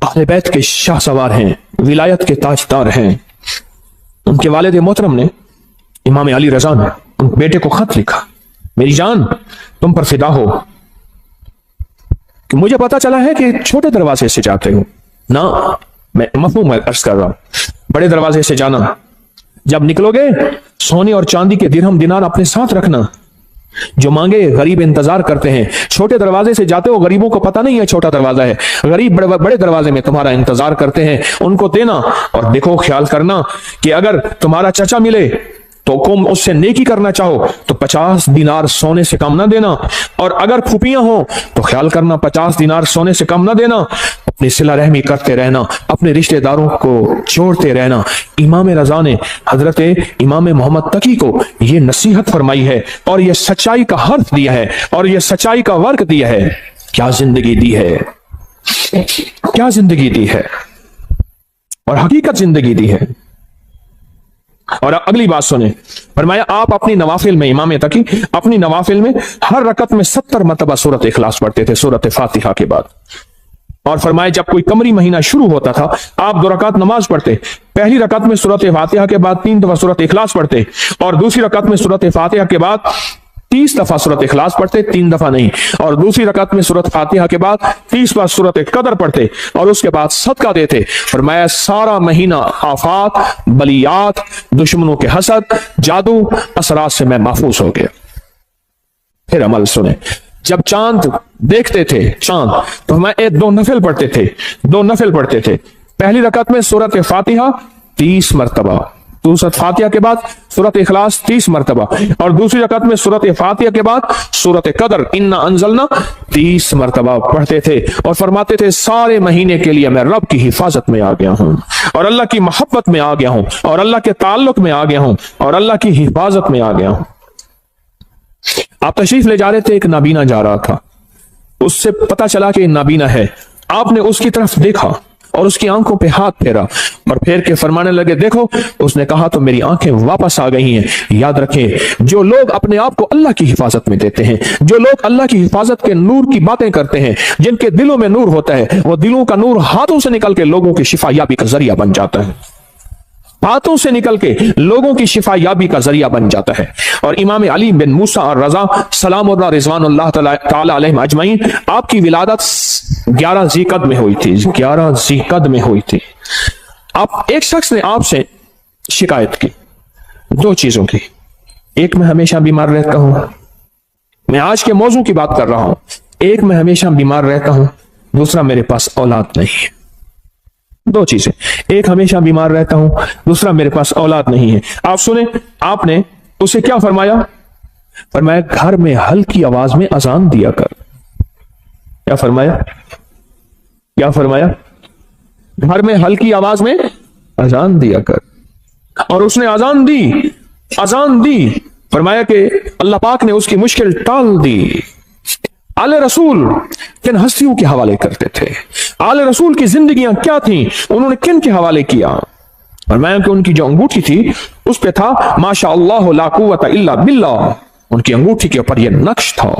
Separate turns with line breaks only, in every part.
अहले बैत के शाह सवार हैं, विलायत के ताजदार हैं। उनके वालिद मोहतरम ने, इमाम अली रजा ने, उन बेटे को खत लिखा, मेरी जान तुम पर फिदा हो कि मुझे पता चला है कि छोटे दरवाजे से जाते हो ना, मैं मफहूम अर्ज कर रहा हूं, बड़े दरवाजे से जाना। जब निकलोगे सोने और चांदी के दिरहम दिनार अपने साथ रखना, जो मांगे गरीब इंतजार करते हैं। छोटे दरवाजे से जाते हो, गरीबों को पता नहीं है छोटा दरवाजा है, गरीब बड़े बड़े दरवाजे में तुम्हारा इंतजार करते हैं, उनको देना। और देखो, ख्याल करना कि अगर तुम्हारा चचा मिले तो तुम उससे नेकी करना चाहो तो 50 दिनार सोने से कम ना देना, और अगर फूफियां हो तो ख्याल करना 50 दिनार सोने से कम ना देना। अपनी सिला रहमी करते रहना, अपने रिश्तेदारों को जोड़ते रहना। इमाम रजा ने हजरत इमाम मोहम्मद तकी को यह नसीहत फरमाई है और यह सच्चाई का हर्फ दिया है और यह सच्चाई का वर्क दिया है। क्या जिंदगी दी है, क्या जिंदगी दी है, और हकीकत जिंदगी दी है। और अगली बात सुने, फरमाया आप अपनी नवाफिल में, इमाम तकी अपनी नवाफिल में हर रकत में 70 मरतबा सूरत इखलास पढ़ते थे, सूरत फातिहा के बाद। और फरमाया जब कोई कमरी महीना शुरू होता था, आप 2 रकात नमाज पढ़ते, पहली रकत में सूरत फातिहा के बाद 3 दफा सूरत इखलास पढ़ते, और दूसरी रकत में सूरत फातिहा के बाद 30 दफा सूरत इखलास पढ़ते, 3 दफा नहीं, और दूसरी रकत में सूरत फातिहा के बाद 30 बार सूरत कदर पढ़ते, और उसके बाद सदका देते। फरमाया सारा महीना आफात, बलियात, दुश्मनों के हसद, जादू, असरात से मैं महफूज हो गया। फिर अमल सुने, जब चांद देखते थे चांद, तो मैं 2 नफिल पढ़ते थे, 2 नफिल पढ़ते थे। पहली रकत में सूरत फातिहा 30 मरतबा, सूरत फातिहा के बाद सूरत इखलास 30 मरतबा, और दूसरी रकत में सूरत फातिहा के बाद सूरत कदर इन्ना अंजलना 30 मरतबा पढ़ते थे। और फरमाते थे सारे महीने के लिए मैं रब की हिफाजत में आ गया हूं, और अल्लाह की मोहब्बत में आ गया हूं, और अल्लाह के ताल्लुक में आ गया हूं, और अल्लाह की हिफाजत में आ गया हूं। आप तशरीफ ले जा रहे थे, एक नाबीना जा रहा था, उससे पता चला कि नाबीना है। आपने उसकी तरफ देखा और उसकी आंखों पे हाथ फेरा, और फेर के फरमाने लगे देखो, उसने कहा तो मेरी आंखें वापस आ गई हैं। याद रखें, जो लोग अपने आप को अल्लाह की हिफाजत में देते हैं, जो लोग अल्लाह की हिफाजत के नूर की बातें करते हैं, जिनके दिलों में नूर होता है, वो दिलों का नूर हाथों से निकल के लोगों की शिफा याबी का जरिया बन जाता है, हाथों से निकल के लोगों की शिफा याबी का जरिया बन जाता है। और इमाम अली बिन मूसा और रजा सलामुल्लाह रिजवानुल्लाह ताला अलैहिम अजमईन, आपकी विलादत 11 ज़ीक़द में हुई थी, 11 ज़ीक़द में हुई थी। आप एक शख्स ने आपसे शिकायत की 2 चीजों की, एक मैं हमेशा बीमार रहता हूं, मैं आज के मौजू की बात कर रहा हूं, एक मैं हमेशा बीमार रहता हूं, दूसरा मेरे पास औलाद नहीं है। 2 चीजें, एक हमेशा बीमार रहता हूं, दूसरा मेरे पास औलाद नहीं है। आप सुने, आपने उसे क्या फरमाया? फरमाया घर में हल्की आवाज में अजान दिया कर। क्या फरमाया? क्या फरमाया? घर में हल्की आवाज में अजान दिया कर। और उसने अजान दी, अजान दी। फरमाया कि अल्लाह पाक ने उसकी मुश्किल टाल दी। आले रसूल किन हस्तियों के हवाले करते थे, आले रसूल की जिंदगियां क्या थी, उन्होंने किन के हवाले किया? फरमाया कि उनकी जो अंगूठी थी उस पे था माशा अल्लाह ला कुव्वता इल्ला बिल्लाह। उनकी अंगूठी के ऊपर यह नक्श था।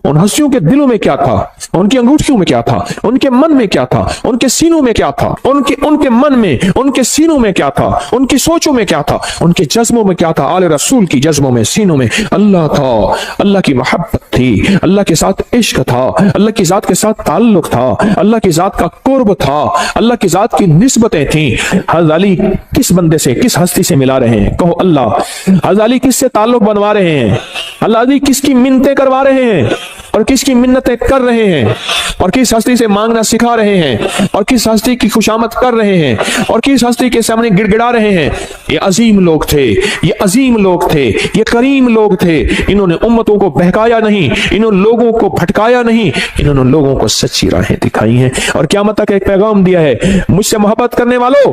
उन हस्तियों के दिलों में क्या था, उनकी अंगूठियों में क्या था, उनके मन में क्या था, उनके सीनों में क्या था, उनके मन में, उनके सीनों में क्या था, उनकी सोचों में क्या था, उनके जज्बों में क्या था। आले रसूल की जज्बों में, सीनों में अल्लाह था, अल्लाह की मोहब्बत थी, अल्लाह के साथ इश्क था, अल्लाह की जात के साथ ताल्लुक था, अल्लाह की जात का कुर्ब था, अल्लाह की जात की निस्बतें थी। हज़रत अली किस बंदे से, किस हस्ती से मिला रहे हैं? कहो अल्लाह। हज़रत अली किससे ताल्लुक बनवा रहे हैं? अल्लाह अली किसकी मिन्नतें करवा रहे हैं और किसकी मिन्नतें कर रहे हैं, और किस हस्ती से मांगना सिखा रहे हैं, और किस हस्ती की खुशामद कर रहे हैं, और किस हस्ती के सामने गिड़गिड़ा रहे हैं? ये अजीम लोग थे, ये अजीम लोग थे, ये करीम लोग थे। इन्होंने उम्मतों को बहकाया नहीं, इन्होंने लोगों को भटकाया नहीं, इन्होंने लोगों को सच्ची राहें दिखाई हैं और क़यामत तक एक पैगाम दिया है। मुझसे मोहब्बत करने वालों,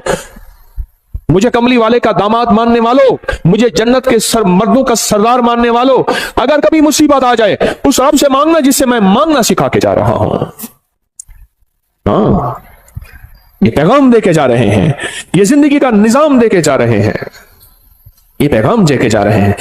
मुझे कमली वाले का दामाद मानने वालों, मुझे जन्नत के मर्दों का सरदार मानने वालों, अगर कभी मुसीबत आ जाए उस रब से मांगना जिससे मैं मांगना सिखा के जा रहा हूं। हाँ, ये पैगाम देके जा रहे हैं, ये जिंदगी का निजाम देके जा रहे हैं, ये पैगाम देके जा रहे हैं।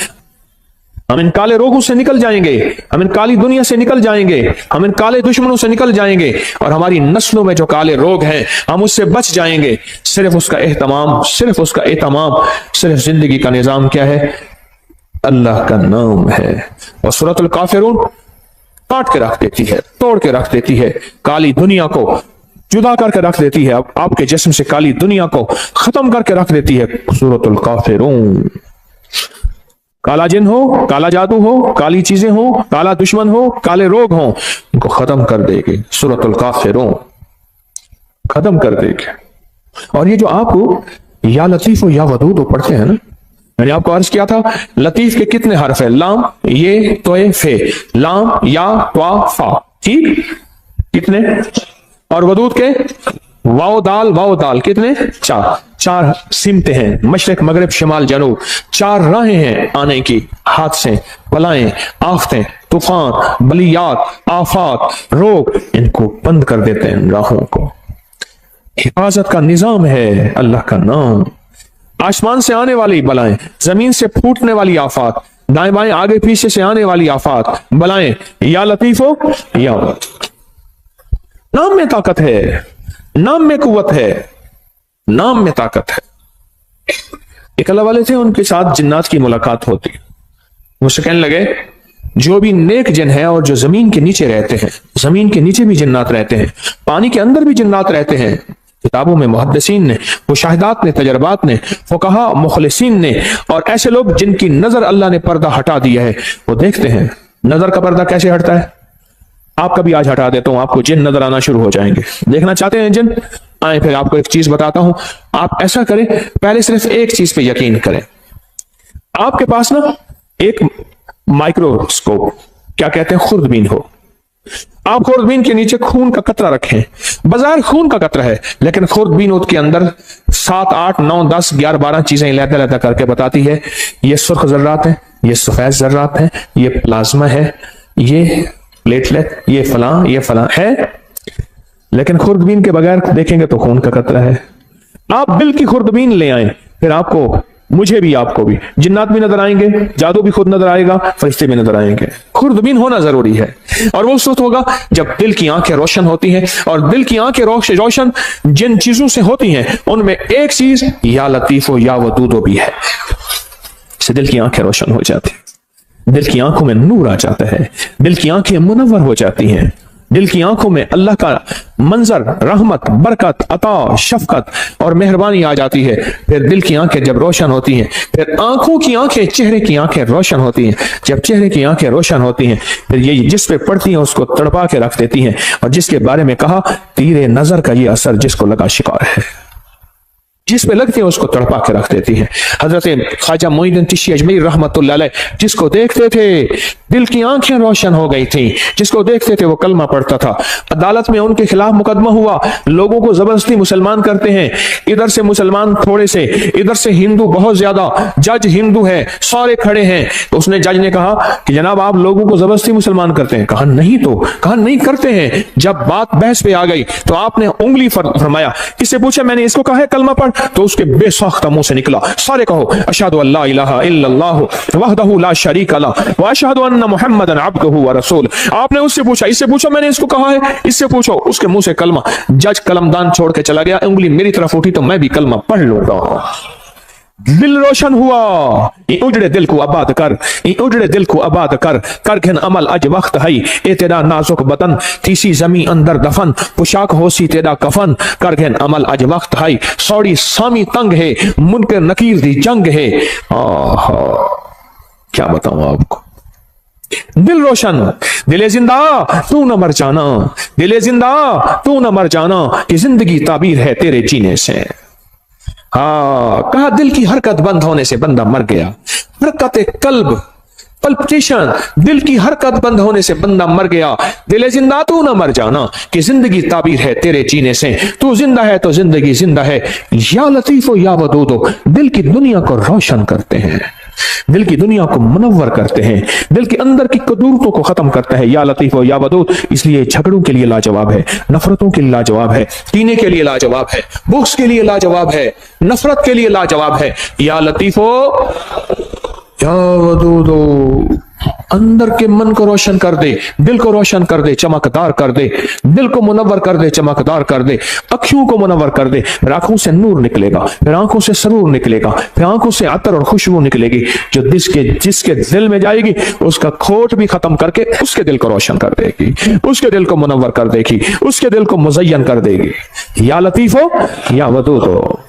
हम इन काले रोगों से निकल जाएंगे, हम इन काली दुनिया से निकल जाएंगे, हम इन काले दुश्मनों से निकल जाएंगे और हमारी नस्लों में जो काले रोग हैं हम उससे बच जाएंगे। सिर्फ उसका एहतमाम, सिर्फ उसका एहतमाम, सिर्फ जिंदगी का निजाम क्या है? अल्लाह का नाम है। और सूरतुल काफिरून काट के रख देती है, तोड़ के रख देती है, काली दुनिया को जुदा करके रख देती है, आपके जिस्म से काली दुनिया को खत्म करके रख देती है। सूरतुल काफिरून, काला जिन हो, काला जादू हो, काली चीजें हो, काला दुश्मन हो, काले रोग हो, इनको खत्म कर देगी सूरतुल काफिरून, खत्म कर देगी। और ये जो आप या लतीफ हो या वदूद हो पढ़ते हैं ना, मैंने आपको अर्ज किया था लतीफ के कितने हर्फ है? लाम, ये, तोए, फे, लाम, या, त्वा, फा, ठीक, कितने? और वदूद के वाओ दाल कितने? चार। चार सिमते हैं, मशरक मगरिब शिमाल जनूब, चार राहें हैं आने की, हादसे, बलाएं, आफतें, तूफान, बलियात, आफात, रोग, इनको बंद कर देते हैं राहों को। हिफाजत का निजाम है अल्लाह का नाम। आसमान से आने वाली बलाएं, जमीन से फूटने वाली आफात, दाएं बाएं आगे पीछे से आने वाली आफात, बलाएं, या लतीफ हो या नाम में ताकत है, नाम में कुव्वत है, नाम में ताकत है। एक अल्लाह वाले थे, उनके साथ जिन्नात की मुलाकात होती, मुझसे कहने लगे जो भी नेक जिन है और जो जमीन के नीचे रहते हैं, जमीन के नीचे भी जिन्नात रहते हैं, पानी के अंदर भी जिन्नात रहते हैं, किताबों में मुहद्दिसीन ने, मुशाहिदात ने, तजर्बात ने, फुकहा मुखलिसीन ने, और ऐसे लोग जिनकी नजर अल्लाह ने पर्दा हटा दिया है, वो देखते हैं नजर का पर्दा कैसे हटता है। आपका भी आज हटा देता हूं, आपको जिन नजर आना शुरू हो जाएंगे। देखना चाहते हैं जिन? आए, फिर आपको एक चीज बताता हूं, आप ऐसा करें, पहले सिर्फ एक चीज पे यकीन करें। आपके पास ना एक माइक्रोस्कोप, क्या कहते हैं, खुर्दबीन हो, आप खुर्दबीन के नीचे खून का कतरा रखें, बाजार खून का कतरा है, लेकिन खुर्दबीन उसके अंदर 7, 8, 9, 10, 11, 12 चीजें लहदा करके बताती है, ये सुर्ख जर्रात है, ये सफेद जर्रात है, ये प्लाज्मा है, ये प्लेटलेट, ये फलां है। लेकिन खुर्दबीन के बगैर देखेंगे तो खून का कतरा है। आप दिल की खुर्दबीन ले आए, फिर आपको, मुझे भी, आपको भी जिन्नात भी नजर आएंगे, जादू भी खुद नजर आएगा, फरिश्ते भी नजर आएंगे। खुर्दबीन होना जरूरी है। और वो उस वक्त होगा जब दिल की आंखें रोशन होती हैं, और दिल की आंखें रोशन जिन चीजों से होती हैं उनमें एक चीज या लतीफो या वदूदो भी है। से दिल की आंखें रोशन हो जाती हैं, दिल की आंखों में नूर आ जाता है, दिल की आंखें मुनव्वर हो जाती हैं, दिल की आंखों में अल्लाह का मंजर, रहमत, बरकत, अता, शफकत और मेहरबानी आ जाती है। फिर दिल की आंखें जब रोशन होती हैं, फिर आंखों की आंखें, चेहरे की आंखें रोशन होती हैं। जब चेहरे की आंखें रोशन होती हैं, फिर ये जिस पे पड़ती हैं उसको तड़पा के रख देती हैं। और जिसके बारे में कहा, तीरे नजर का ये असर जिसको लगा शिकार है, जिस पे लगती है उसको तड़पा के रख देती है। हजरत ख्वाजा मोइनुद्दीन चिश्ती अजमेरी रहमतुल्लाह अलैह, जिसको देखते थे दिल की आंखें रोशन हो गई थी, जिसको देखते थे वो कलमा पढ़ता था। अदालत में उनके खिलाफ मुकदमा हुआ, लोगों को जबरदस्ती मुसलमान करते हैं, इधर से मुसलमान थोड़े से, इधर से हिंदू बहुत ज्यादा, जज हिंदू है, सारे खड़े हैं। तो उसने, जज ने कहा कि जनाब आप लोगों को जबरदस्ती मुसलमान करते हैं? कहा नहीं, तो कहा नहीं करते हैं। जब बात बहस पे आ गई तो आपने उंगली फरमाया, किससे पूछा? मैंने इसको कहा है कलमा पढ़, तो उसके बेसाख्ता मुंह से निकला, सारे कहो अशहदु अल्ला इलाहा इल्लल्लाह वहदहु ला शरीका लह व अशहदु अन्ना मुहम्मदन अब्दुहु व रसूल। आपने उससे पूछा, इससे पूछो मैंने इसको कहा है, इससे पूछो, उसके मुंह से कलमा। जज कलमदान छोड़ के चला गया, उंगली मेरी तरफ उठी तो मैं भी कलमा पढ़ लूंगा। दिल रोशन हुआ। उजड़े दिल को आबाद कर, उजड़े दिल को आबाद कर, कर घन अमल अज वक्त है, ए तेरा नाजुक बदन तीसी जमी अंदर दफन, पोशाक होसी तेरा कफन, कर घन अमल अज वक्त है, सौड़ी सामी तंग है, मुनकर नकीर दी जंग है। क्या बताऊं आपको, दिल रोशन, दिले जिंदा तू न मर जाना, दिले जिंदा तू न मर जाना, कि जिंदगी ताबीर है तेरे जीने से। कहा दिल की हरकत बंद होने से बंदा मर गया। हरकत कल्ब, पल्पिटेशन, दिल की हरकत बंद होने से बंदा मर गया। दिले जिंदा तू न मर जाना, कि जिंदगी ताबीर है तेरे जीने से। तू जिंदा है तो जिंदगी जिंदा है, या लतीफो या वदूदो, दिल की दुनिया को रोशन करते हैं, दिल की दुनिया को मुनव्वर करते हैं, दिल के अंदर की कदूरतों को खत्म करता है। या लतीफ या वदूद, इसलिए झगड़ों के लिए लाजवाब है, नफरतों के लिए लाजवाब है, कीने के लिए लाजवाब है, बुक्स के लिए लाजवाब है, नफरत के लिए लाजवाब है। या लतीफो या वदूदो, अंदर के मन को रोशन कर दे, दिल को रोशन कर दे, चमकदार कर दे, दिल को मुनव्वर कर दे, चमकदार कर दे, अखियों को मुनव्वर कर दे, फिर आंखों से नूर निकलेगा, फिर आंखों से सरूर निकलेगा, फिर आंखों से अतर और खुशबू निकलेगी, जो जिसके दिल में जाएगी उसका खोट भी खत्म करके उसके दिल को रोशन कर देगी, उसके दिल को मुनव्वर कर देगी, उसके दिल को मुज़य्यन कर देगी। या लतीफ हो या वदूद हो।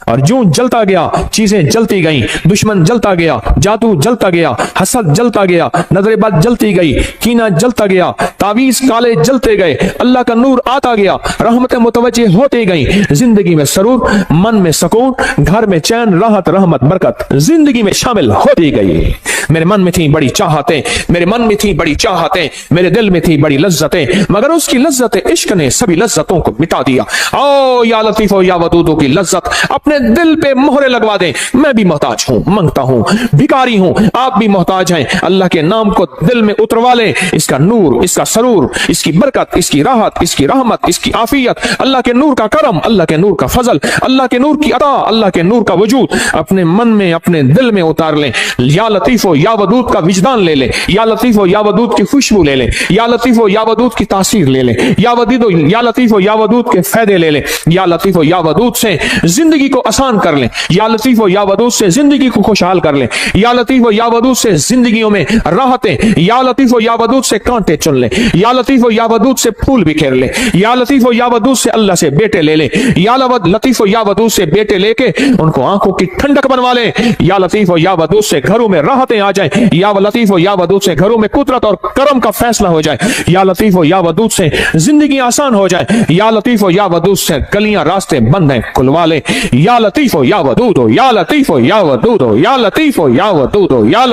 और जो जलता गया, चीजें जलती गईं, दुश्मन जलता गया, जादू जलता गया, हसद जलता गया, नजरेबाज जलती गई, कीना जलता गया, तावीज काले जलते गए, अल्लाह का नूर आता गया, रहमतें मुतवज्जे होती गई, जिंदगी में सरूर, मन में सुकून, घर में चैन, राहत, रहमत, बरकत जिंदगी में शामिल होती गई। मेरे मन में थी बड़ी चाहतें, मेरे मन में थी बड़ी चाहतें, मेरे दिल में थी बड़ी लज्जतें, मगर उसकी लज्जत इश्क ने सभी लज्जतों को मिटा दिया। ओ या लतीफ हो या वदूदो की लज्जत अपने दिल पे मोहरे लगवा दें। मैं भी मोहताज हूं, मांगता हूं, भिखारी हूं, आप भी मोहताज हैं। अल्लाह के नाम को दिल में उतरवा लें, इसका नूर, इसका सरूर, इसकी बरकत, इसकी राहत, इसकी रहमत, इसकी आफियत, अल्लाह के नूर का करम, अल्लाह के नूर का फजल, अल्लाह के नूर की अता, अल्लाह के नूर का वजूद अपने मन में, अपने दिल में उतार लें। या लतीफ हो या वदूद का विजदान ले लें, या लतीफ हो या वदूद की खुशबू ले लें, या लतीफ हो या वदूद की तासीर ले लें, या लतीफ हो या वदूद के फायदे ले लें, या लतीफ हो या वदूद से जिंदगी को आसान कर लें, या लतीफ हो या वदूद से जिंदगी को खुशहाल कर लें, या लतीफ हो या वदूद से जिंदगियों में राहतें, या लतीफ हो या वदूद से कांटे चुन लें, या लतीफ हो या वदूद से फूल बिखेर लें, या लतीफ हो या वदूद से अल्लाह से बेटे ले लें, या लतीफ हो या वदूद से बेटे लेके उनको आंखों की ठंडक बनवा लें, या लतीफ हो या वदूद से घरों में राहतें आ जाएं, या लतीफ हो या वदूद से घरों में कुदरत और करम का फैसला हो जाए, या लतीफ हो या वदूद से जिंदगी आसान हो जाए, या लतीफ हो या वदूद से गलियां रास्ते बंद हैं खुलवा ले, या लतीफ हो या वदूद हो, या लतीफ हो या वदूद हो, या लतीफ हो या वदूद हो, या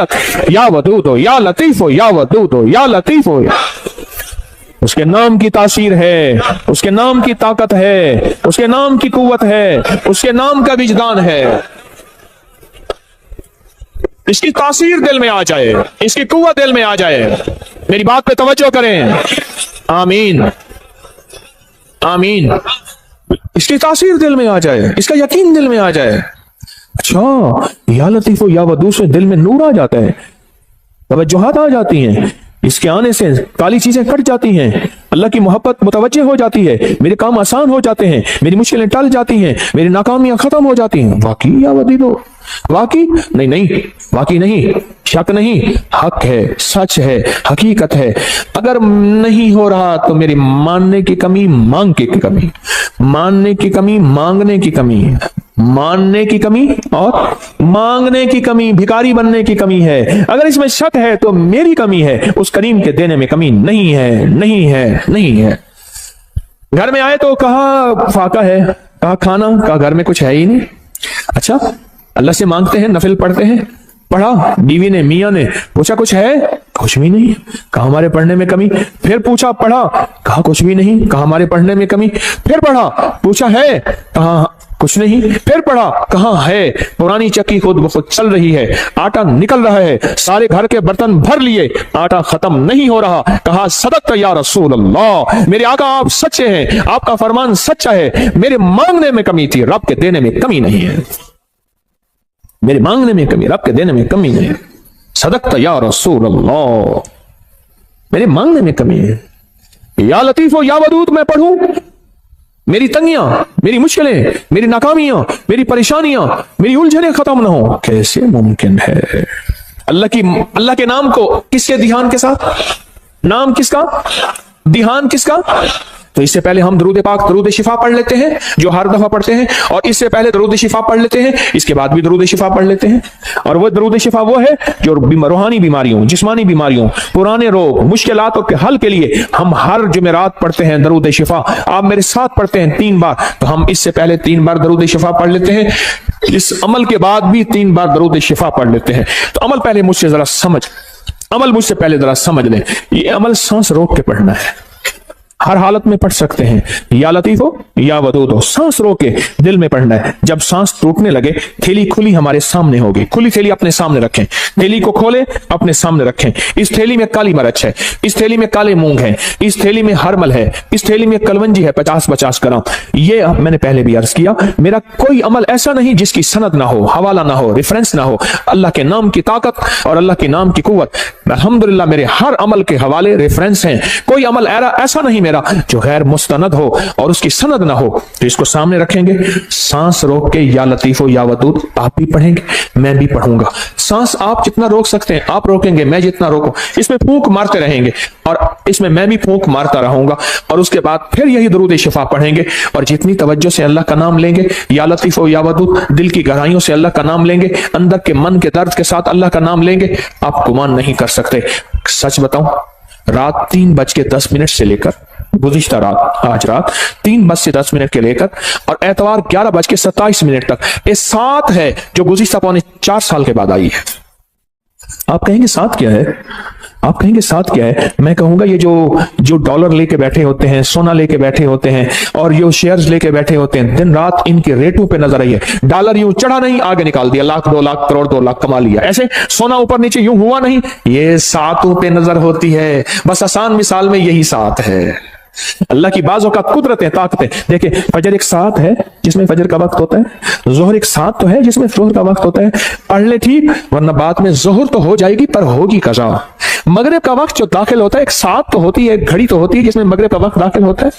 वदूद हो, या लतीफ हो या वदूद हो, या लतीफ हो। उसके नाम की तासीर है, उसके नाम की ताकत है, उसके नाम की कुव्वत है, उसके नाम का विजदान है। इसकी तासीर दिल में आ जाए, इसकी कुव्वत दिल में आ जाए। मेरी बात पे तवज्जो करें। आमीन आमीन। इसकी तासीर दिल में आ जाए, इसका यकीन दिल में आ जाए। अच्छा, या लतीफ या वदूद से दिल में नूर आ जाता है, तवज्जुहात आ जाती हैं, इसके आने से काली चीजें कट जाती हैं, अल्लाह की मोहब्बत मुतवज्जे हो जाती है, मेरे काम आसान हो जाते हैं, मेरी मुश्किलें टल जाती हैं, मेरी नाकामियां खत्म हो जाती हैं। वाकई या वदीदो, वाकई नहीं, वाकई नहीं, शक नहीं, हक है, सच है, हकीकत है। अगर नहीं हो रहा तो मेरी मानने की कमी, मांग की कमी, मानने की कमी, मांगने की कमी, मानने की कमी और मांगने की कमी, भिखारी बनने की कमी है। अगर इसमें शक है तो मेरी कमी है, उस करीम के देने में कमी नहीं है, नहीं है, नहीं है। घर में आए तो कहा फाका है, कहा खाना, कहा घर में कुछ है ही नहीं। अच्छा, अल्लाह से मांगते हैं, नफिल पढ़ते हैं, पढ़ा, बीवी ने, मियां ने पूछा कुछ है, कुछ भी नहीं, कहा हमारे पढ़ने में कमी। फिर पूछा, पढ़ा, कहा कुछ भी नहीं, कहा हमारे पढ़ने में कमी। फिर पढ़ा, पूछा है, कहा कुछ नहीं। फिर पढ़ा, कहा है, पुरानी चक्की खुद ब खुद चल रही है, आटा निकल रहा है, सारे घर के बर्तन भर लिए, आटा खत्म नहीं हो रहा। कहा सदक़्ता या रसूल अल्लाह, मेरे आका आप सच्चे हैं, आपका फरमान सच्चा है, मेरे मांगने में कमी थी, रब के देने में कमी नहीं है। मेरे मांगने में कमी, रब के देने में कमी नहीं। सदक़्ता या रसूल अल्लाह, मेरे मांगने में कमी है। या लतीफ या वदूद मैं पढ़ूं, मेरी तंगियां, मेरी मुश्किलें, मेरी नाकामियां, मेरी परेशानियां, मेरी उलझनें खत्म ना हो, कैसे मुमकिन है? अल्लाह के नाम को किसके ध्यान के साथ? नाम किसका, ध्यान किसका? तो इससे पहले हम दरूद पाक, दरूद शिफा पढ़ लेते हैं, जो हर दफा पढ़ते हैं, और इससे पहले दरूद शिफा पढ़ लेते हैं, इसके बाद भी दरूद शिफा पढ़ लेते हैं। और वो दरूद शिफा वो है जो रूहानी बीमारियों, जिस्मानी बीमारियों, पुराने रोग, मुश्किलातों के हल के लिए हम हर जुमेरात पढ़ते हैं दरूद शिफा। आप मेरे साथ पढ़ते हैं 3 बार, तो हम इससे पहले 3 बार दरूद शिफा पढ़ लेते हैं, इस अमल के बाद भी 3 बार दरूद शिफा पढ़ लेते हैं। तो अमल पहले मुझसे जरा समझ, अमल मुझसे पहले जरा समझ लें। ये अमल सांस रोक के पढ़ना है। हर हालत में पढ़ सकते हैं, या लतीफ हो या वदूद हो। सांस रोक के दिल में पढ़ना है। जब सांस टूटने लगे थैली खुली हमारे सामने होगी, खुली थैली अपने सामने रखें, थैली को खोले अपने सामने रखें। इस थैली में काली मिर्च है, इस थैली में काले मूंग है, इस थैली में हरमल है, इस थैली में कलवंजी है 50-50 ग्राम। ये मैंने पहले भी अर्ज किया, मेरा कोई अमल ऐसा नहीं जिसकी सनद ना हो, हवाला ना हो, रेफरेंस ना हो। अल्लाह के नाम की ताकत और अल्लाह के नाम की कुव्वत, अल्हम्दुलिल्लाह मेरे हर अमल के हवाले रेफरेंस हैं। कोई अमल ऐसा नहीं मेरा जो गैर मुस्तनद हो और उसकी सनद ना हो। तो इसको सामने रखेंगे, सांस रोक के या लतीफो या वदूद आप भी पढ़ेंगे, मैं भी पढ़ूंगा। सांस आप जितना रोक सकते हैं आप रोकेंगे, मैं जितना रोकूं। इसमें फूंक मारते रहेंगे और इसमें मैं भी फूंक मारता रहूंगा। और उसके बाद फिर यही दरूद शिफा पढ़ेंगे और जितनी तवज्जो से अल्लाह का नाम लेंगे, या लतीफो या वदूद, दिल की गहराइयों से अल्लाह का नाम लेंगे, अंदर के मन के दर्द के साथ अल्लाह का नाम लेंगे, आप गुमान नहीं कर सकते। सच बताऊं, रात 3:10 से लेकर गुज़िश्ता रात, आज रात 3:10 के लेकर और एतवार 11:27 तक, ये साथ है जो गुज़िश्ता 4 साल के बाद आई है। आप कहेंगे साथ क्या है? आप कहेंगे साथ क्या है? मैं कहूंगा ये जो डॉलर लेके बैठे होते हैं, सोना लेके बैठे होते हैं और जो शेयर्स लेके बैठे होते हैं, दिन रात इनके रेटों पे नजर आई है। डॉलर यूं चढ़ा नहीं, आगे निकाल दिया, लाख 2 लाख करोड़ 2 लाख कमा लिया। ऐसे सोना ऊपर नीचे यूं हुआ नहीं, ये सातों पे नजर होती है। बस आसान मिसाल में यही साथ है। अल्लाह की बाज़ों का कुदरत है, ताकत है। देखिए, फजर एक साथ है जिसमें फजर का वक्त होता है, जोहर एक साथ तो है जिसमें जोहर का वक्त होता है। पढ़ ले ठीक, वरना बाद में जोहर तो हो जाएगी पर होगी कज़ा। मगरिब का वक्त जो दाखिल होता है, एक साथ तो होती है, एक घड़ी तो होती है जिसमें मगरिब का वक्त दाखिल होता है।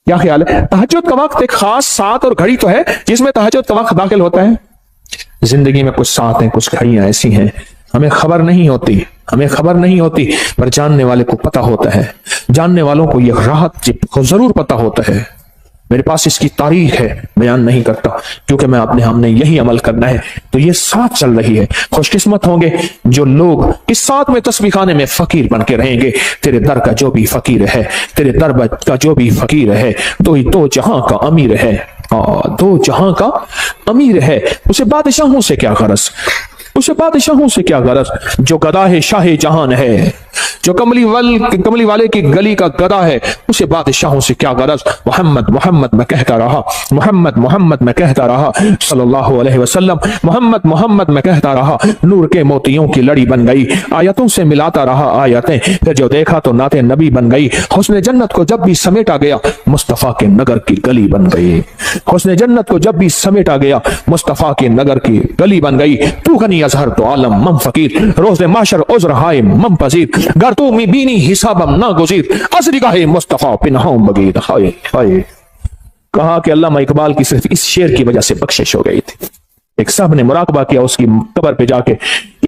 क्या ख्याल है? तहज्जुद का वक्त एक खास साथ और घड़ी तो है जिसमें तहज्जुद का वक्त दाखिल होता है। जिंदगी में कुछ साथ हैं, कुछ घड़ियां ऐसी हैं हमें खबर नहीं होती, हमें खबर नहीं होती, पर जानने वाले को पता होता है। जानने वालों को यह राहत जरूर पता होता है। मेरे पास इसकी तारीख है, बयान नहीं करता क्योंकि मैं अपने हमने यही अमल करना है। तो ये साथ चल रही है। खुशकिस्मत होंगे जो लोग इस साथ में तस्बीह खाने में फकीर बन के रहेंगे। तेरे दर का जो भी फकीर है, तेरे दर का जो भी फकीर है, तो ही दो जहां का अमीर है। दो जहां का अमीर है, उसे बादशाहों से क्या गरज, उसे बादशाहों से क्या गरज। जो गदा है शाह जहान है, जो कमली वाले की गली का गदा है, उसे बादशाहों से क्या गरज। मोहम्मद मोहम्मद मैं कहता रहा, मोहम्मद मोहम्मद मैं कहता रहा, सल्लल्लाहु अलैहि वसल्लम मोहम्मद मोहम्मद मैं कहता रहा। नूर के मोतियों की लड़ी बन गई, आयतों से मिलाता रहा आयतें, फिर जो देखा तो नाते नबी बन गई। हुस्न जन्नत को जब भी समेटा गया, मुस्तफा के नगर की गली बन गई। हुस्न जन्नत को जब भी समेटा गया, मुस्तफा के नगर की गली बन गई। तू गनी अजहर तो आलम मम फकीर, रोज़ माशर उज़्र हाय मम पजीर। गर तू मी बीनी हिसाबम ना गुज़ीर, असरिगाहे मुस्तफा पिनहों बगीर। हाय हाय। कहा कि अल्लामा इकबाल की सिर्फ इस शेर की वजह से बख्शिश हो गई थी। एक साहब ने मुराकबा किया उसकी कब्र पे जाके,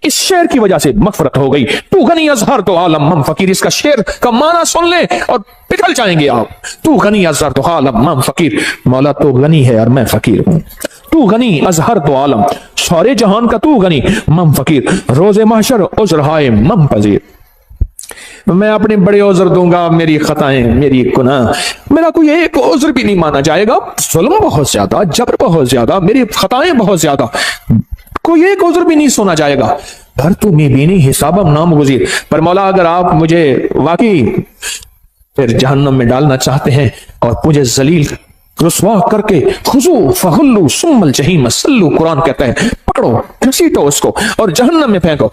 इस शेर की वजह से मगफरत हो गई। तू गनी अजहर तो आलम मम फकीर, इसका शेर का माना सुन ले और पिघल जाएंगे आप। तू गनी अजहर तो आलम मम फकीर, मौला तो गनी है और मैं फकीर हूं। तू गनी अजहर तो आलम, सारे जहान का तू गनी, मम फकीर, रोज़े महशर उज़्र हाय मम पजीर। मैं अपने बड़े उज़्र दूंगा, मेरी खताएं मेरी गुनाह, मेरा कोई एक उज़्र भी नहीं माना जाएगा। जुल्म बहुत ज्यादा, जबर बहुत ज्यादा, मेरी खताएं बहुत ज्यादा, कोई एक उज़्र भी नहीं सुना जाएगा। घर तू में बीनी हिसाबम नाम गुज़ीर। पर मौला अगर आप मुझे वाकई फिर जहन्नम में डालना चाहते हैं और मुझे जलील रुस्वा करके खुजू फहुल्लू सुम्मल जहीम सल्लू, कुरान कहता है पकड़ो घसीटो उसको और जहन्नम में फेंको।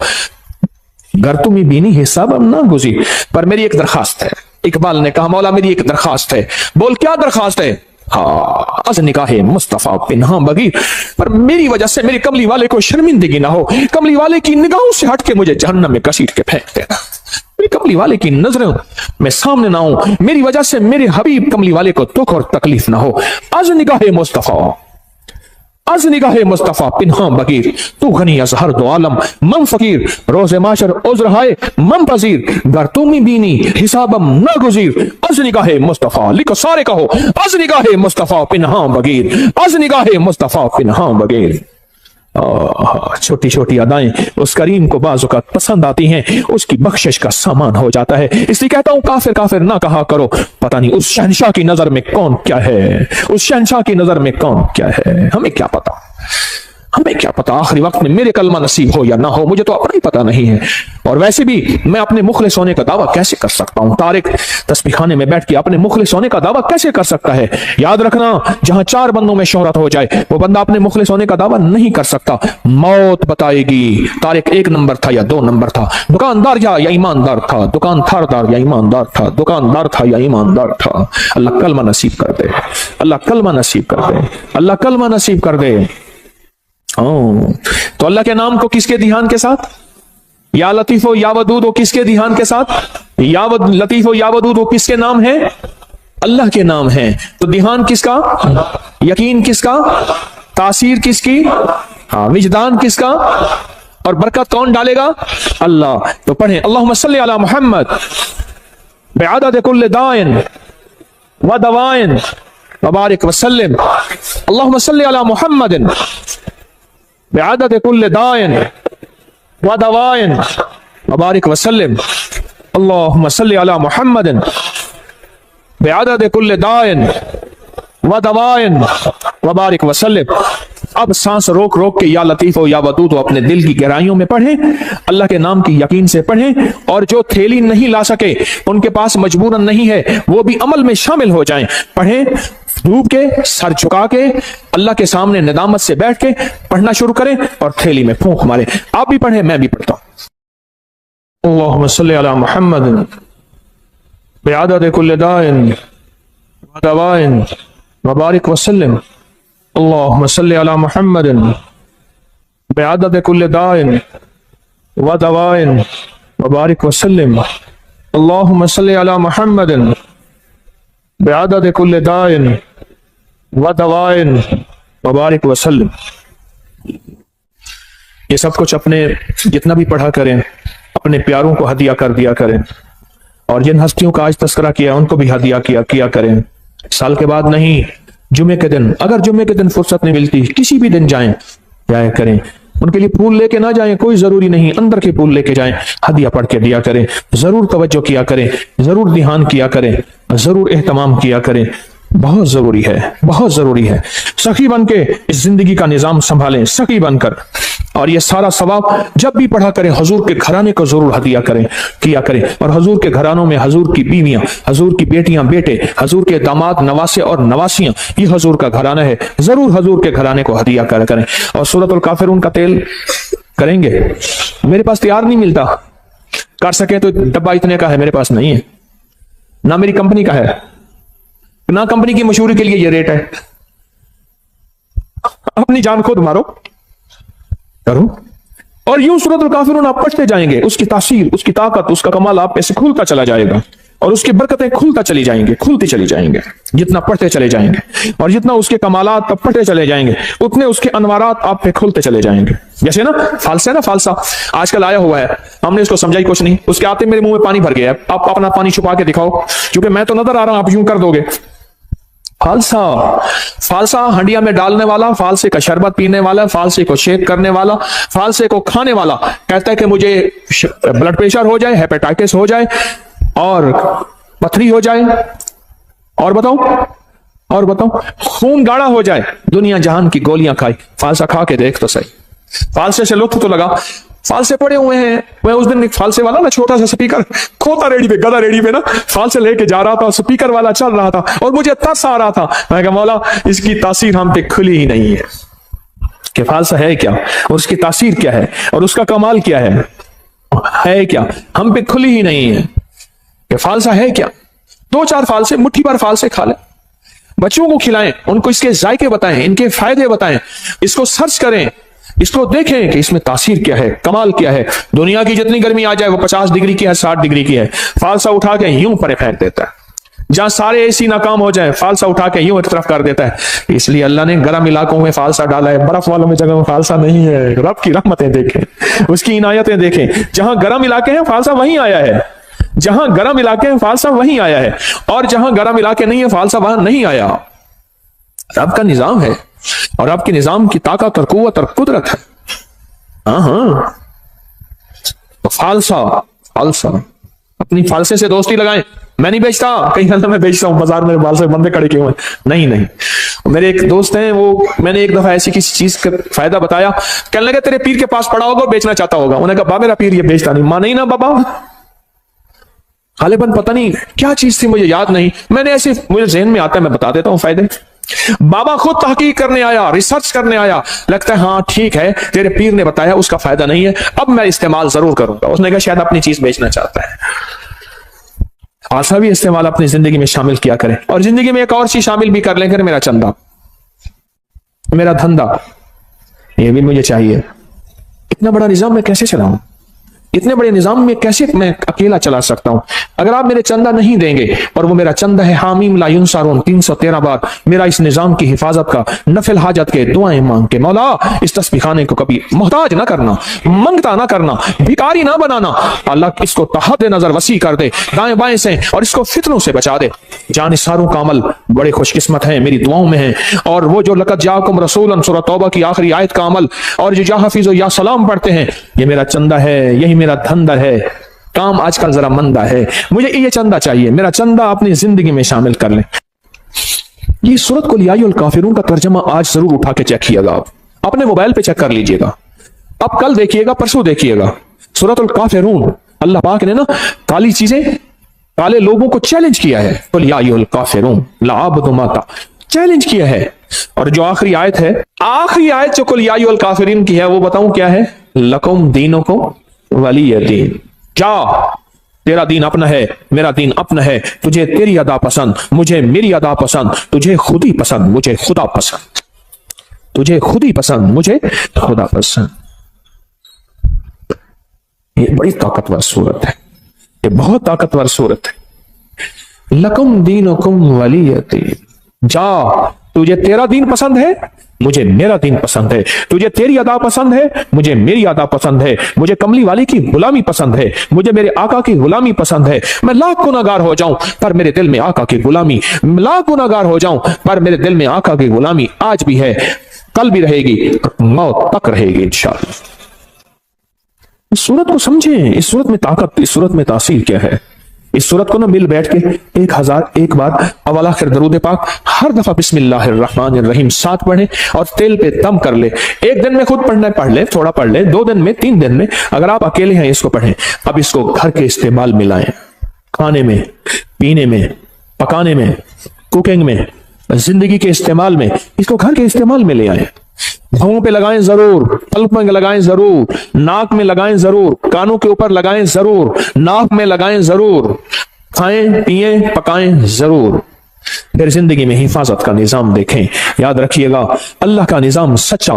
घर तुम्हें बीनी हिसाब अब ना गुजी। पर मेरी एक दरखास्त है। इकबाल ने कहा मौला मेरी एक दरखास्त है। बोल क्या दरखास्त है? हाँ, अज निकाहे मुस्तफा पिन्हा बगीर, पर मेरी वजह से मेरे कमली वाले को शर्मिंदगी ना हो। कमली वाले की निगाहों से हट के मुझे जहन्नम में घसीट के फेंक देना। मेरी कमली वाले की नजरों में सामने ना हो, मेरी वजह से मेरे हबीब कमली वाले को दुख और तकलीफ ना हो। अज निगाहे मुस्तफा, अज निगाहे मुस्तफा पिन्हा बगीर, तू गनी अजहर दो आलम मम फकीर, रोज़े माशर उज़्र हाय मम पजीर। गर तुम बीनी हिसाबम न गुज़ीर, अज निगाहे मुस्तफा, लिखो सारे कहो, अज निगाहे मुस्तफा पिन्हा बगीर, अज निगाहे मुस्तफा पिन्हा बगीर। छोटी छोटी अदाएं उस करीम को बाज़ औक़ात पसंद आती हैं, उसकी बख्शिश का सामान हो जाता है। इसलिए कहता हूं काफिर काफिर ना कहा करो, पता नहीं उस शहंशाह की नजर में कौन क्या है, उस शहंशाह की नजर में कौन क्या है, हमें क्या पता। ہمیں کیا پتا آخری وقت میں میرے کلمہ نصیب ہو یا نہ ہو، مجھے تو اپنا ہی پتا نہیں ہے، اور ویسے بھی میں اپنے مخلص ہونے کا دعویٰ کیسے کر سکتا ہوں؟ طارق تسبیح خانے میں بیٹھ کے اپنے مخلص ہونے کا دعویٰ کیسے کر سکتا ہے؟ یاد رکھنا، جہاں 4 بندوں میں شہرت ہو جائے وہ بندہ اپنے مخلص ہونے کا دعویٰ نہیں کر سکتا، موت بتائے گی طارق 1 نمبر تھا یا 2 نمبر تھا، دکاندار یا ایماندار تھا، دکان تھردار یا ایماندار تھا، دکاندار تھا یا ایماندار تھا۔ اللہ کلمہ نصیب کر دے، اللہ کلمہ نصیب کر دے، اللہ کلمہ نصیب کر دے۔ تو اللہ کے نام کو کس کے دھیان کے ساتھ؟ یا لطیف و یا ودود وہ کس کے دھیان کے ساتھ؟ یا لطیف و یا ودود وہ کس کے نام ہیں؟ اللہ کے نام ہیں۔ تو دھیان کس کا؟ یقین کس کا؟ تاثیر کس کی؟ وجدان کس کا؟ اور برکت کون ڈالے گا؟ اللہ۔ تو پڑھیں اللہم صلی علی محمد بعدد کل دائن و دوائن وبارک وسلم، اللہم صلی علی محمد بعدد کل دائن و دوائن وبارک وسلم، اللہم صلی علی محمد بعدد کل دائن و دوائن وبارک وسلم۔ اب سانس روک روک کے یا لطیف و یا ودود اپنے دل کی گہرائیوں میں پڑھیں، اللہ کے نام کی یقین سے پڑھیں، اور جو تھیلی نہیں لا سکے، ان کے پاس مجبوراً نہیں ہے، وہ بھی عمل میں شامل ہو جائیں۔ پڑھیں ڈوب کے، سر جھکا کے، اللہ کے سامنے ندامت سے بیٹھ کے پڑھنا شروع کریں اور تھیلی میں پھونک مارے۔ آپ بھی پڑھیں، میں بھی پڑھتا ہوں۔ اللہم صلی علی محمد بعدد کل دائن و دوائن وبارک وسلم، اللہم صلی علی محمد بعدد کل دائن و دوائن وبارک وسلم، اللہم صلی علی محمد بعدد کل دائن و دوائن وبارک وسلم۔ یہ سب کچھ اپنے جتنا بھی پڑھا کریں اپنے پیاروں کو ہدیہ کر دیا کریں، اور جن ہستیوں کا آج تذکرہ کیا ان کو بھی ہدیہ کیا کریں۔ سال کے بعد نہیں، جمعے کے دن، اگر جمعے کے دن فرصت نہیں ملتی کسی بھی دن جایا کریں، ان کے لیے پھول لے کے نہ جائیں، کوئی ضروری نہیں، اندر کے پھول لے کے جائیں، ہدیہ پڑھ کے دیا کریں، ضرور توجہ کیا کریں، ضرور دھیان کیا کریں، ضرور اہتمام کیا کریں، بہت ضروری ہے، بہت ضروری ہے۔ سخی بن کے اس زندگی کا نظام سنبھالیں، سخی بن کر، اور یہ سارا ثواب جب بھی پڑھا کریں حضور کے گھرانے کو ضرور ہدیہ کیا کریں، اور حضور کے گھرانوں میں حضور کی بیویاں، حضور کی بیٹیاں بیٹے، حضور کے داماد نواسے اور نواسیاں، یہ حضور کا گھرانہ ہے، ضرور حضور کے گھرانے کو ہدیہ کریں۔ اور سورۃ الکافرون کا تیل کریں گے؟ میرے پاس تیار نہیں ملتا، کر سکیں تو ڈبہ اتنے کا ہے، میرے پاس نہیں ہے، نہ میری کمپنی کا ہے، نہ کمپنی کی مشہوری کے لیے یہ ریٹ ہے، اپنی جان خود مارو کرو، اور یوں سورۃ الکافرون آپ پڑھتے جائیں گے، اس کی تاثیر، اس کی طاقت، اس کا کمال آپ پہ سے کھلتا چلا جائے گا، اور اس کی برکتیں کھلتی چلی جائیں گے جتنا پڑھتے چلے جائیں گے، اور جتنا اس کے کمالات آپ پڑھتے چلے جائیں گے اتنے اس کے انوارات آپ پہ کھلتے چلے جائیں گے۔ جیسے نا فالسا ہے نا، فالسا آج کل آیا ہوا ہے، ہم نے اس کو سمجھا ہی کچھ نہیں، اس کے آتے میرے منہ میں پانی بھر گیا ہے، آپ اپنا پانی چھپا کے دکھاؤ، کیونکہ میں تو نظر آ رہا ہوں، آپ یوں کر دو گے۔ فالسا ہنڈیا میں ڈالنے والا، فالسے کا شربت پینے والا، فالسے کو شیک کرنے والا، فالسے کو کھانے والا کہتا ہے کہ مجھے بلڈ پریشر ہو جائے، ہیپیٹائٹس ہو جائے، اور پتھری ہو جائے، اور بتاؤ خون گاڑھا ہو جائے، دنیا جہان کی گولیاں کھائی، فالسا کھا کے دیکھ تو صحیح، فالسے سے لطف تو لگا۔ فالسے پڑے ہوئے ہیں، میں اس دن ایک فالسے والا نا چھوٹا سا سپیکر کھوتا ریڈی پہ، گدا ریڈی پہ نا فالسے لے کے جا رہا تھا، سپیکر والا چل رہا تھا، اور مجھے ترس آ رہا تھا، میں کہا مولا اس کی تاثیر ہم پہ کھلی ہی نہیں ہے، کہ فالسا ہے کیا، اور اس کی تاثیر کیا ہے، اور اس کا کمال کیا ہے کیا، ہم پہ کھلی ہی نہیں ہے کہ فالسا ہے کیا۔ 2-4 فالسے، مٹھی بھر فالسے کھا لیں، بچوں کو کھلائیں، ان کو اس کے ذائقے بتائیں، ان کے فائدے بتائیں، اس کو سرچ کریں، اس کو دیکھیں کہ اس میں تاثیر کیا ہے، کمال کیا ہے۔ دنیا کی جتنی گرمی آ جائے وہ 50 ڈگری کی ہے، 60 ڈگری کی ہے، فالسا اٹھا کے یوں پرے پھینک دیتا ہے، جہاں سارے اے سی ناکام ہو جائیں فالسا اٹھا کے یوں ایک طرف کر دیتا ہے۔ اس لیے اللہ نے گرم علاقوں میں فالسا ڈالا ہے، برف والوں میں جگہ میں فالسا نہیں ہے۔ رب کی رحمتیں دیکھیں، اس کی عنایتیں دیکھیں، جہاں گرم علاقے ہیں فالسا وہیں آیا ہے، جہاں گرم علاقے ہیں فالسا وہیں آیا ہے، اور جہاں گرم علاقے نہیں ہیں فالسا وہاں نہیں آیا۔ رب کا نظام ہے، اور رب کے نظام کی طاقت اور قوت اور قدرت ہے۔ ہاں فالسا اپنی فالسے سے دوستی لگائیں۔ میں نہیں بیچتا، کہیں میں بیچتا ہوں بازار میں، فالسے بندے کھڑے کیے ہوئے، نہیں، میرے ایک دوست ہیں، وہ میں نے ایک دفعہ ایسی کسی چیز کا فائدہ بتایا، کہنے لگے تیرے پیر کے پاس پڑا ہوگا بیچنا چاہتا ہوگا. انہوں نے کہا با میرا پیر یہ بیچتا نہیں. مانا ہی نا بابا، غالباً پتہ نہیں کیا چیز تھی، مجھے یاد نہیں، میں نے ایسے مجھے ذہن میں آتا ہے میں بتا دیتا ہوں فائدے. بابا خود تحقیق کرنے آیا، ریسرچ کرنے آیا، لگتا ہے ہاں ٹھیک ہے تیرے پیر نے بتایا اس کا فائدہ نہیں ہے، اب میں استعمال ضرور کروں گا. اس نے کہا شاید اپنی چیز بیچنا چاہتا ہے. آسا بھی استعمال اپنی زندگی میں شامل کیا کریں، اور زندگی میں ایک اور چیز شامل بھی کر لیں کہ میرا چندہ، میرا دھندا، یہ بھی مجھے چاہیے. اتنا بڑا نظام میں کیسے چلاؤں؟ اتنے بڑے نظام میں کیسے میں اکیلا چلا سکتا ہوں؟ اگر آپ میرے چندہ نہیں دیں گے، اور وہ میرا چندہ ہے حامیم لا ینصرون 313 بار میرا اس نظام کی حفاظت کا، نفل حاجت کے دعائیں مانگ کے، مولا اس تسبیح خانے کو کبھی محتاج نہ کرنا، منگتا نہ کرنا، بھکاری نہ بنانا. اللہ اس کو تحت نظر وسیع کر دے دائیں بائیں سے، اور اس کو فتنوں سے بچا دے. جانثاروں کا عمل بڑے خوش قسمت ہیں، میری دعاؤں میں ہیں. اور وہ جو لقد جاءکم رسول سورۃ توبہ کی آخری آیت کا عمل، اور جو یا حفیظ و یا سلام پڑھتے ہیں، یہ میرا چندہ ہے، یہی میرا دھندا ہے. کام آج کل ذرا مندہ ہے، مجھے یہ چندہ چاہیے، میرا چندہ اپنی زندگی میں شامل کر لیں. یہ سورۃ قل یا ایھا الکافرون کا ترجمہ آج ضرور اٹھا کے چیک کیے گا، آپ اپنے موبائل پہ چیک کر لیجئے گا، اب کل دیکھیے گا، پرسوں دیکھیے گا. سورۃ الکافرون، اللہ پاک نے نا کالی چیزیں، کالے لوگوں کو چیلنج کیا ہے. قل یا ایھا الکافرون لا اعبد ما چیلنج کیا ہے. اور جو آخری آیت ہے، آخری آیت جو قل یا ایھا الکافرین کی ہے، وہ بتاؤں کیا ہے؟ لکم دینکم ولی دین. جا، تیرا دین اپنا ہے، میرا دین اپنا ہے. تجھے تیری ادا پسند، مجھے میری ادا پسند. تجھے خود ہی پسند، مجھے خدا پسند. تجھے خود ہی پسند، مجھے خدا پسند. یہ بڑی طاقتور صورت ہے، یہ بہت طاقتور صورت ہے. لکم دینکم ولی دین. جا، تجھے تیرا دین پسند ہے، مجھے میرا دین پسند ہے. تجھے تیری ادا پسند ہے، مجھے میری ادا پسند ہے. مجھے کملی والی کی غلامی پسند ہے، مجھے میرے آقا کی غلامی پسند ہے. میں لاکھ گناہگار ہو جاؤں پر میرے دل میں آقا کی غلامی، لاکھ گناہگار ہو جاؤں پر میرے دل میں آقا کی غلامی آج بھی ہے، کل بھی رہے گی، موت تک رہے گی انشاءاللہ. اس صورت کو سمجھیں، اس صورت میں طاقت، اس صورت میں تاثیر کیا ہے. اس صورت کو نہ مل بیٹھ کے 1001 بار اول آخر درود پاک ہر دفعہ بسم اللہ الرحمن الرحیم 7 پڑھیں، اور تیل پہ دم کر لے. ایک دن میں خود پڑھنا ہے پڑھ لے، تھوڑا پڑھ لے، 2 دن میں، 3 دن میں. اگر آپ اکیلے ہیں اس کو پڑھیں. اب اس کو گھر کے استعمال میں لائیں، کھانے میں، پینے میں، پکانے میں، کوکنگ میں، زندگی کے استعمال میں. اس کو گھر کے استعمال میں لے آئیں. بھووں پہ لگائیں ضرور، قلب میں لگائیں ضرور، ناک میں لگائیں ضرور، کانوں کے اوپر لگائیں ضرور، ناک میں لگائیں ضرور، کھائیں پیئیں پکائیں ضرور. پھر زندگی میں حفاظت کا نظام دیکھیں. یاد رکھیے گا اللہ کا نظام سچا،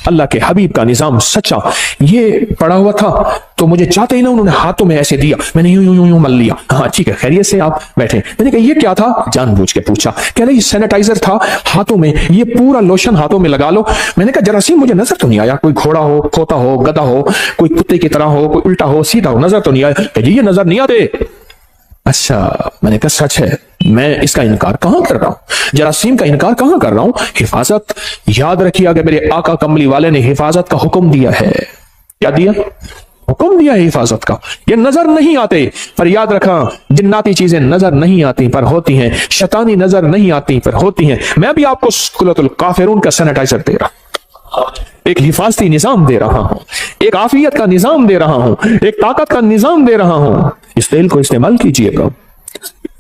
اللہ کے حبیب کا نظام سچا. یہ پڑا ہوا تھا تو مجھے چاہتے ہی نا انہوں نے ہاتھوں میں ایسے دیا، میں نے یوں مل لیا. ہاں ٹھیک ہے، خیریت سے آپ بیٹھے. میں نے کہا یہ کیا تھا؟ جان بوجھ کے پوچھا. کہہ رہے یہ سینیٹائزر تھا ہاتھوں میں، یہ پورا لوشن ہاتھوں میں لگا لو. میں نے کہا جراثیم مجھے نظر تو نہیں آیا، کوئی گھوڑا ہو، کھوتا ہو، گدھا ہو، کوئی کتے کی طرح ہو، کوئی الٹا ہو سیدھا ہو، نظر تو نہیں آیا. کہ جی یہ نظر نہیں آتے. اچھا، میں نے کہا سچ ہے، میں اس کا انکار کہاں کر رہا ہوں، جراثیم کا انکار کہاں کر رہا ہوں. حفاظت، یاد رکھیے کہ میرے آقا کملی والے نے حفاظت کا حکم دیا ہے. کیا دیا؟ حکم دیا ہے حفاظت کا. یہ نظر نہیں آتے پر یاد رکھا، جناتی چیزیں نظر نہیں آتی پر ہوتی ہیں، شیطانی نظر نہیں آتی پر ہوتی ہیں. میں بھی آپ کو سورۃ الکافرون کا سینیٹائزر دے رہا ہوں، ایک حفاظتی نظام دے رہا ہوں، ایک عافیت کا نظام دے رہا ہوں، ایک طاقت کا نظام دے رہا ہوں. اس تیل کو استعمال کیجئے گا.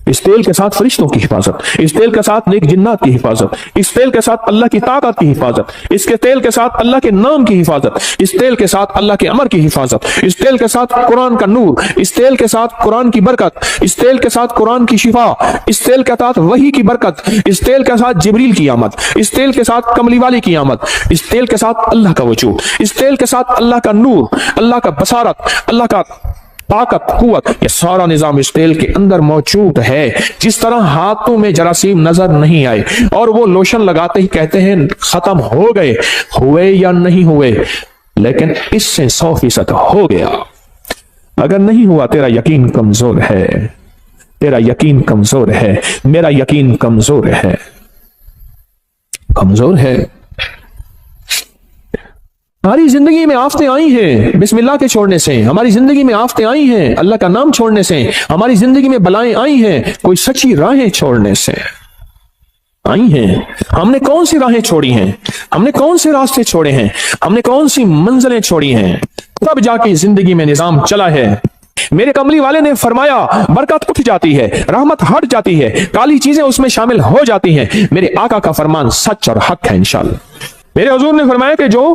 اس تیل کے ساتھ فرشتوں کی حفاظت، اس تیل کے ساتھ نیک جنات کی حفاظت، اس تیل کے ساتھ اللہ کی طاقت کی حفاظت، اس کے تیل کے ساتھ اللہ کے نام کی حفاظت، اس تیل کے ساتھ اللہ کے امر کی حفاظت، اس تیل کے ساتھ قرآن کا نور، اس تیل کے ساتھ قرآن کی برکت، اس تیل کے ساتھ قرآن کی شفا، اس تیل کے ساتھ وحی کی برکت، اس تیل کے ساتھ جبریل کی آمد، اس تیل کے ساتھ کملی والی کی آمد، اس تیل کے ساتھ اللہ کا وجود، اس تیل کے ساتھ اللہ کا نور، اللہ کا بصارت، اللہ کا طاقت، قوت. یہ سارا نظام اس تیل کے اندر موجود ہے. جس طرح ہاتھوں میں جراثیم نظر نہیں آئے اور وہ لوشن لگاتے ہی کہتے ہیں ختم ہو گئے، ہوئے یا نہیں ہوئے، لیکن اس سے 100% ہو گیا. اگر نہیں ہوا تیرا یقین کمزور ہے، تیرا یقین کمزور ہے، میرا یقین کمزور ہے، کمزور ہے. ہماری زندگی میں آفتیں آئی ہیں بسم اللہ کے چھوڑنے سے، ہماری زندگی میں آفتیں آئی ہیں اللہ کا نام چھوڑنے سے، ہماری زندگی میں بلائیں آئی ہیں کوئی سچی راہیں چھوڑنے سے. آئی ہیں, ہم نے کون سی راہیں چھوڑی ہیں, ہم نے کون سے راستے چھوڑے ہیں, ہم نے کون سی منزلیں چھوڑی ہیں, تب جا کے زندگی میں نظام چلا ہے. میرے کملی والے نے فرمایا برکت اٹھ جاتی ہے, رحمت ہٹ جاتی ہے, کالی چیزیں اس میں شامل ہو جاتی ہیں. میرے آقا کا فرمان سچ اور حق ہے انشاءاللہ. میرے حضور نے فرمایا کہ جو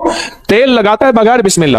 تیل لگاتا ہے بغیر بسم اللہ